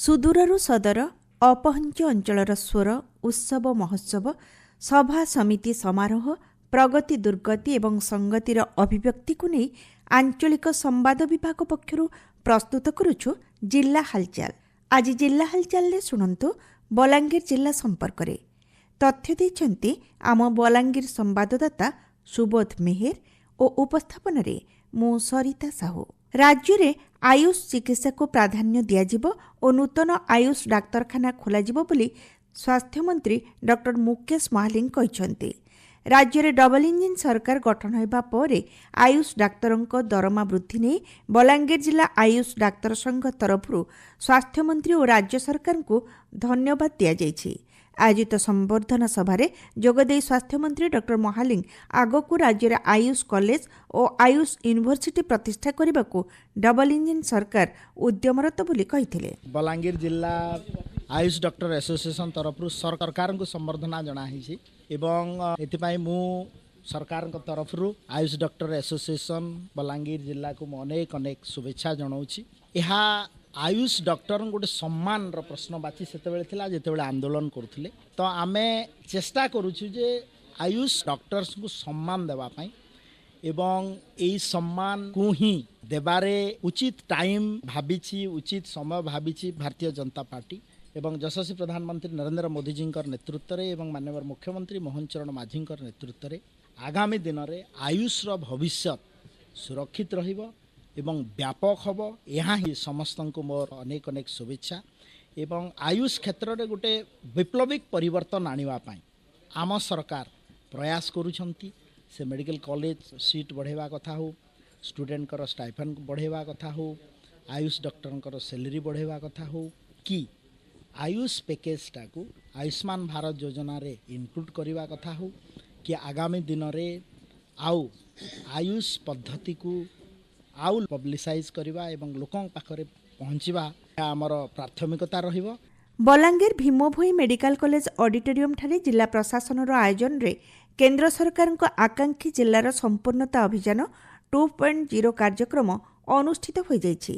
सुदूरରୁ ସଦର ଅପହଞ୍ଚ ଅଞ୍ଚଳର ସ୍ୱର ଉତ୍ସବ ମହୋତ୍ସବ ସଭା ସମିତି ସମାରୋହ ପ୍ରଗତି ଦୁର୍ଗତି ଏବଂ ସଂଗତିର ଅଭିବ୍ୟକ୍ତିକୁ ନେଇ ଆଞ୍ଚଳିକ ସମ୍ବାଦ ବିଭାଗ ପକ୍ଷରୁ ପ୍ରସ୍ତୁତ କରୁଛୁ ଜିଲ୍ଲା ହାଲଚାଲ। ଆଜି ଜିଲ୍ଲା ହାଲଚାଲରେ ଶୁଣନ୍ତୁ ବଲାଙ୍ଗୀର ଜିଲ୍ଲା ସମ୍ପର୍କରେ। ତଥ୍ୟ ଦେଇଛନ୍ତି ଆମ ବଲାଙ୍ଗୀର ସମ୍ବାଦଦାତା ସୁବୋଧ ମେହେର ଓ ଉପସ୍ଥାପନରେ ମୁଁ ସରିତା ସାହୁ। ରାଜ୍ୟରେ ଆୟୁଷ ଚିକିତ୍ସାକୁ ପ୍ରାଧାନ୍ୟ ଦିଆଯିବ ଓ ନୂତନ ଆୟୁଷ ଡାକ୍ତରଖାନା ଖୋଲାଯିବ ବୋଲି ସ୍ୱାସ୍ଥ୍ୟମନ୍ତ୍ରୀ ଡକ୍ଟର ମୁକେଶ ମହାଲିକ କହିଛନ୍ତି। ରାଜ୍ୟରେ ଡବଲ ଇଞ୍ଜିନ୍ ସରକାର ଗଠନ ହେବା ପରେ ଆୟୁଷ ଡାକ୍ତରଙ୍କ ଦରମା ବୃଦ୍ଧି ନେଇ ବଲାଙ୍ଗୀର ଜିଲ୍ଲା ଆୟୁଷ ଡାକ୍ତର ସଂଘ ତରଫରୁ ସ୍ୱାସ୍ଥ୍ୟମନ୍ତ୍ରୀ ଓ ରାଜ୍ୟ ସରକାରଙ୍କୁ ଧନ୍ୟବାଦ ଦିଆଯାଇଛି। ଆୟୋଜିତ ସମ୍ବର୍ଦ୍ଧନା ସଭାରେ ଯୋଗଦେଇ ସ୍ୱାସ୍ଥ୍ୟମନ୍ତ୍ରୀ ଡକ୍ଟର ମହାଲିକ ଆଗକୁ ରାଜ୍ୟରେ ଆୟୁଷ କଲେଜ ଓ ଆୟୁଷ ୟୁନିଭର୍ସିଟି ପ୍ରତିଷ୍ଠା କରିବାକୁ ଡବଲ ଇଞ୍ଜିନ୍ ସରକାର ଉଦ୍ୟମରତ ବୋଲି କହିଥିଲେ। ବଲାଙ୍ଗୀର ଜିଲ୍ଲା ଆୟୁଷ ଡକ୍ଟର ଆସୋସିଏସନ୍ ତରଫରୁ ସରକାରଙ୍କୁ ସମ୍ବର୍ଦ୍ଧନା ଜଣାଯାଇଛି ଏବଂ ଏଥିପାଇଁ ମୁଁ ସରକାରଙ୍କ ତରଫରୁ ଆୟୁଷ ଡକ୍ଟର ଆସୋସିଏସନ୍ ବଲାଙ୍ଗୀର ଜିଲ୍ଲାକୁ ମୁଁ ଅନେକ ଶୁଭେଚ୍ଛା ଜଣାଉଛି। ଏହା ଆୟୁଷ ଡକ୍ଟର ଗୋଟେ ସମ୍ମାନର ପ୍ରଶ୍ନବାଚୀ ସେତେବେଳେ ଥିଲା ଯେତେବେଳେ ଆନ୍ଦୋଳନ କରୁଥିଲେ। ତ ଆମେ ଚେଷ୍ଟା କରୁଛୁ ଯେ ଆୟୁଷ ଡକ୍ଟର୍ସଙ୍କୁ ସମ୍ମାନ ଦେବା ପାଇଁ ଏବଂ ଏହି ସମ୍ମାନକୁ ହିଁ ଦେବାରେ ଉଚିତ ଟାଇମ୍ ଭାବିଛି, ଉଚିତ ସମୟ ଭାବିଛି ଭାରତୀୟ ଜନତା ପାର୍ଟି ଏବଂ ଯଶସ୍ୱୀ ପ୍ରଧାନମନ୍ତ୍ରୀ ନରେନ୍ଦ୍ର ମୋଦିଜୀଙ୍କର ନେତୃତ୍ୱରେ ଏବଂ ମାନ୍ୟବର ମୁଖ୍ୟମନ୍ତ୍ରୀ ମୋହନ ଚରଣ ମାଝୀଙ୍କର ନେତୃତ୍ୱରେ ଆଗାମୀ ଦିନରେ ଆୟୁଷର ଭବିଷ୍ୟତ ସୁରକ୍ଷିତ ରହିବ ଏବଂ ବ୍ୟାପକ ହେବ। ଏହା ହିଁ ସମସ୍ତଙ୍କୁ ମୋର ଅନେକ ଶୁଭେଚ୍ଛା ଏବଂ ଆୟୁଷ କ୍ଷେତ୍ରରେ ଗୋଟେ ବିପ୍ଳବିକ ପରିବର୍ତ୍ତନ ଆଣିବା ପାଇଁ ଆମ ସରକାର ପ୍ରୟାସ କରୁଛନ୍ତି। ସେ ମେଡ଼ିକାଲ କଲେଜ ସିଟ୍ ବଢ଼ାଇବା କଥା ହେଉ, ଷ୍ଟୁଡେଣ୍ଟଙ୍କର ଷ୍ଟାଇଫେଣ୍ଡ ବଢ଼ାଇବା କଥା ହେଉ, ଆୟୁଷ ଡକ୍ଟରଙ୍କର ସାଲାରୀ ବଢ଼ାଇବା କଥା ହେଉ କି ଆୟୁଷ ପ୍ୟାକେଜଟାକୁ ଆୟୁଷ୍ମାନ ଭାରତ ଯୋଜନାରେ ଇନକ୍ଲୁଡ଼ କରିବା କଥା ହେଉ କି ଆଗାମୀ ଦିନରେ ଆଉ ଆୟୁଷ ପଦ୍ଧତିକୁ ଆଉ ପବ୍ଲିସାଇଜ କରିବା ଏବଂ ଲୋକଙ୍କ ପାଖରେ ପହଞ୍ଚିବା ଆମର ପ୍ରାଥମିକତା ରହିବ। ବଲାଙ୍ଗୀର ଭୀମଭୋଇ ମେଡିକାଲ କଲେଜ ଅଡିଟୋରିୟମଠାରେ ଜିଲ୍ଲା ପ୍ରଶାସନର ଆୟୋଜନରେ କେନ୍ଦ୍ର ସରକାରଙ୍କ ଆକାଂକ୍ଷୀ ଜିଲ୍ଲାର ସମ୍ପୂର୍ଣ୍ଣତା ଅଭିଯାନ 2.0 କାର୍ଯ୍ୟକ୍ରମ ଅନୁଷ୍ଠିତ ହୋଇଯାଇଛି।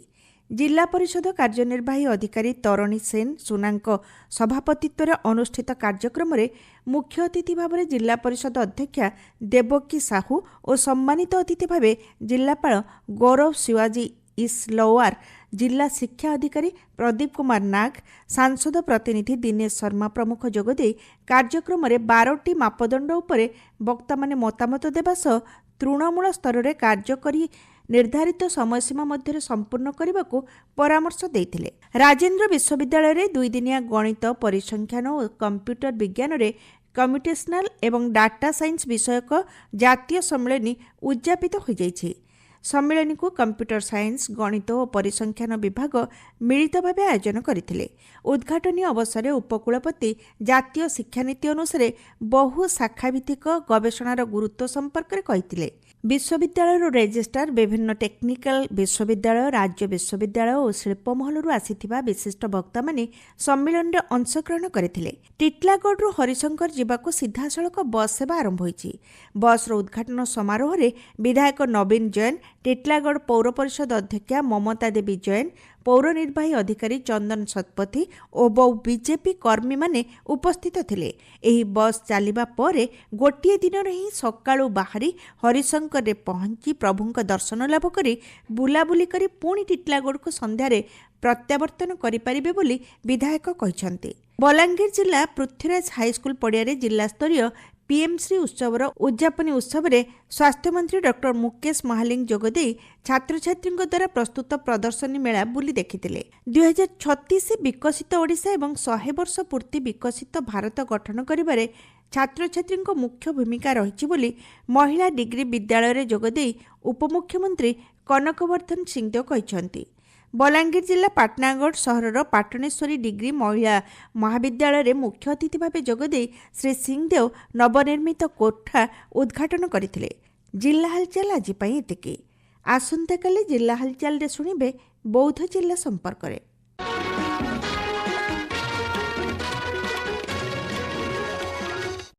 ଜିଲ୍ଲା ପରିଷଦ କାର୍ଯ୍ୟନିର୍ବାହୀ ଅଧିକାରୀ ତରଣୀ ସେନ ସୁନାଙ୍କ ସଭାପତିତ୍ୱରେ ଅନୁଷ୍ଠିତ କାର୍ଯ୍ୟକ୍ରମରେ ମୁଖ୍ୟ ଅତିଥି ଭାବରେ ଜିଲ୍ଲା ପରିଷଦ ଅଧ୍ୟକ୍ଷା ଦେବକୀ ସାହୁ ଓ ସମ୍ମାନିତ ଅତିଥି ଭାବେ ଜିଲ୍ଲାପାଳ ଗୌରବ ଶିବାଜୀ ଇସଲୱାର, ଜିଲ୍ଲା ଶିକ୍ଷା ଅଧିକାରୀ ପ୍ରଦୀପ କୁମାର ନାଗ, ସାଂସଦ ପ୍ରତିନିଧି ଦିନେଶ ଶର୍ମା ପ୍ରମୁଖ ଯୋଗଦେଇ କାର୍ଯ୍ୟକ୍ରମରେ 12ଟି ମାପଦଣ୍ଡ ଉପରେ ବକ୍ତାମାନେ ମତାମତ ଦେବା ସହ ତୃଣମୂଳ ସ୍ତରରେ କାର୍ଯ୍ୟ କରି ନିର୍ଦ୍ଧାରିତ ସମୟସୀମା ମଧ୍ୟରେ ସମ୍ପୂର୍ଣ୍ଣ କରିବାକୁ ପରାମର୍ଶ ଦେଇଥିଲେ। ରାଜେନ୍ଦ୍ର ବିଶ୍ୱବିଦ୍ୟାଳୟରେ 2 ଦିନିଆ ଗଣିତ, ପରିସଂଖ୍ୟାନ ଓ କମ୍ପ୍ୟୁଟର ବିଜ୍ଞାନରେ କମ୍ପ୍ୟୁଟେସନାଲ ଏବଂ ଡାଟା ସାଇନ୍ସ ବିଷୟକ ଜାତୀୟ ସମ୍ମିଳନୀ ଉଦ୍ଯାପିତ ହୋଇଯାଇଛି। ସମ୍ମିଳନୀକୁ କମ୍ପ୍ୟୁଟର ସାଇନ୍ସ, ଗଣିତ ଓ ପରିସଂଖ୍ୟାନ ବିଭାଗ ମିଳିତ ଭାବେ ଆୟୋଜନ କରିଥିଲେ। ଉଦ୍ଘାଟନୀ ଅବସରରେ ଉପକୁଳପତି ଜାତୀୟ ଶିକ୍ଷାନୀତି ଅନୁସାରେ ବହୁ ଶାଖାଭିତ୍ତିକ ଗବେଷଣାର ଗୁରୁତ୍ୱ ସମ୍ପର୍କରେ କହିଥିଲେ। ବିଶ୍ୱବିଦ୍ୟାଳୟର ରେଜିଷ୍ଟ୍ରାର, ବିଭିନ୍ନ ଟେକ୍ନିକାଲ ବିଶ୍ୱବିଦ୍ୟାଳୟ, ରାଜ୍ୟ ବିଶ୍ୱବିଦ୍ୟାଳୟ ଓ ଶିଳ୍ପମହଲରୁ ଆସିଥିବା ବିଶିଷ୍ଟ ବକ୍ତାମାନେ ସମ୍ମିଳନୀରେ ଅଂଶଗ୍ରହଣ କରିଥିଲେ। ଟିଟଲାଗଡ଼ରୁ ହରିଶଙ୍କର ଯିବାକୁ ସିଧାସଳଖ ବସ୍ ସେବା ଆରମ୍ଭ ହୋଇଛି। ବସ୍ର ଉଦ୍ଘାଟନ ସମାରୋହରେ ବିଧାୟକ ନବୀନ ଜୈନ, ଟିଟଲାଗଡ଼ ପୌର ପରିଷଦ ଅଧ୍ୟକ୍ଷା ମମତା ଦେବୀ ଜୈନ, ପୌର ନିର୍ବାହୀ ଅଧିକାରୀ ଚନ୍ଦନ ଶତପଥୀ ଓ ବହୁ ବିଜେପି କର୍ମୀମାନେ ଉପସ୍ଥିତ ଥିଲେ। ଏହି ବସ୍ ଚାଲିବା ପରେ ଗୋଟିଏ ଦିନରେ ହିଁ ସକାଳୁ ବାହାରି ହରିଶଙ୍କରରେ ପହଞ୍ଚି ପ୍ରଭୁଙ୍କ ଦର୍ଶନ ଲାଭ କରି ବୁଲାବୁଲି କରି ପୁଣି ଟିଟଲାଗଡ଼କୁ ସନ୍ଧ୍ୟାରେ ପ୍ରତ୍ୟାବର୍ତ୍ତନ କରିପାରିବେ ବୋଲି ବିଧାୟକ କହିଛନ୍ତି। ବଲାଙ୍ଗୀର ଜିଲ୍ଲା ପୃଥ୍ୱୀରାଜ ହାଇସ୍କୁଲ ପଡ଼ିଆରେ ଜିଲ୍ଲାସ୍ତରୀୟ ପିଏମ୍ଶ୍ରୀ ଉତ୍ସବର ଉଦ୍ଯାପନୀ ଉତ୍ସବରେ ସ୍ୱାସ୍ଥ୍ୟମନ୍ତ୍ରୀ ଡକ୍ଟର ମୁକେଶ ମହାଲିକ ଯୋଗଦେଇ ଛାତ୍ରଛାତ୍ରୀଙ୍କ ଦ୍ୱାରା ପ୍ରସ୍ତୁତ ପ୍ରଦର୍ଶନୀ ମେଳା ବୁଲି ଦେଖିଥିଲେ। 2036 ବିକଶିତ ଓଡ଼ିଶା ଏବଂ 100 ବର୍ଷ ପୂର୍ତ୍ତି ବିକଶିତ ଭାରତ ଗଠନ କରିବାରେ ଛାତ୍ରଛାତ୍ରୀଙ୍କ ମୁଖ୍ୟ ଭୂମିକା ରହିଛି ବୋଲି ମହିଳା ଡିଗ୍ରୀ ବିଦ୍ୟାଳୟରେ ଯୋଗଦେଇ ଉପମୁଖ୍ୟମନ୍ତ୍ରୀ କନକବର୍ଦ୍ଧନ ସିଂଦେଓ କହିଛନ୍ତି। ବଲାଙ୍ଗୀର ଜିଲ୍ଲା ପାଟଣାଗଡ଼ ସହରର ପାଟଣେଶ୍ୱରୀ ଡିଗ୍ରୀ ମହିଳା ମହାବିଦ୍ୟାଳୟରେ ମୁଖ୍ୟ ଅତିଥି ଭାବେ ଯୋଗଦେଇ ଶ୍ରୀ ସିଂଦେଓ ନବନିର୍ମିତ କୋଠା ଉଦ୍ଘାଟନ କରିଥିଲେ। ଜିଲ୍ଲା ହାଲଚାଲ ଆଜି ପାଇଁ ଏତିକି। ଆସନ୍ତାକାଲି ଜିଲ୍ଲା ହାଲଚାଲରେ ଶୁଣିବେ ବୌଦ୍ଧ ଜିଲ୍ଲା ସମ୍ପର୍କରେ।